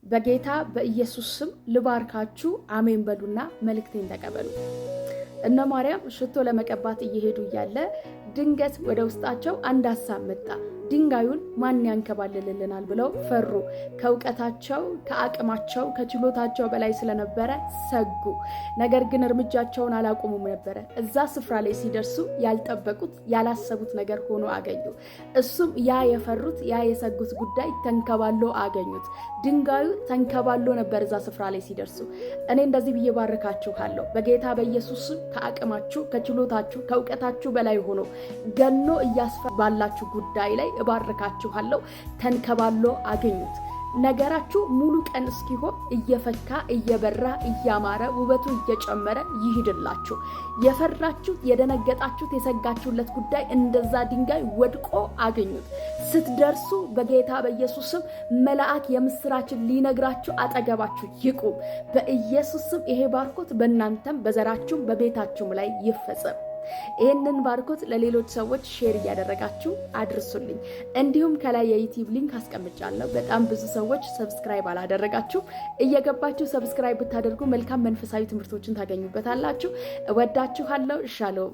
በጌታ በኢየሱስ ስም ልባርካችሁ አሜን በሉና መልእክቴን ተቀበሉ። እነ ማርያም ሽቶ ለመቀባት እየሄዱ እያለ ድንገት ወደ ውስጣቸው አንድ ሐሳብ መጣ። ድንጋዩን ማን ያንከባልልልናል ብለው ፈሩ። ከእውቀታቸው፣ ከአቅማቸው፣ ከችሎታቸው በላይ ስለነበረ ሰጉ። ነገር ግን እርምጃቸውን አላቆሙም ነበረ። እዛ ስፍራ ላይ ሲደርሱ ያልጠበቁት ያላሰቡት ነገር ሆኖ አገኙ። እሱም ያ የፈሩት ያ የሰጉት ጉዳይ ተንከባሎ አገኙት። ድንጋዩ ተንከባሎ ነበር እዛ ስፍራ ላይ ሲደርሱ። እኔ እንደዚህ ብዬ ባርካችኋለሁ። በጌታ በኢየሱስ ከአቅማችሁ፣ ከችሎታችሁ፣ ከእውቀታችሁ በላይ ሆኖ ገኖ ባላችሁ ጉዳይ ላይ እባርካችኋለሁ። ተንከባሎ አገኙት። ነገራችሁ ሙሉ ቀን እስኪሆን እየፈካ እየበራ እያማረ ውበቱ እየጨመረ ይሂድላችሁ። የፈራችሁት የደነገጣችሁት የሰጋችሁለት ጉዳይ እንደዛ ድንጋይ ወድቆ አገኙት። ስትደርሱ በጌታ በኢየሱስ ስም መልአክ የምስራችን ሊነግራችሁ አጠገባችሁ ይቁም። በኢየሱስ ስም ይሄ ባርኮት በእናንተም በዘራችሁም በቤታችሁም ላይ ይፈጸም። ይህንን ባርኮት ለሌሎች ሰዎች ሼር እያደረጋችሁ አድርሱልኝ። እንዲሁም ከላይ የዩቲዩብ ሊንክ አስቀምጫለሁ። በጣም ብዙ ሰዎች ሰብስክራይብ አላደረጋችሁ፣ እየገባችሁ ሰብስክራይብ ብታደርጉ መልካም መንፈሳዊ ትምህርቶችን ታገኙበታላችሁ። እወዳችኋለሁ። ሻሎም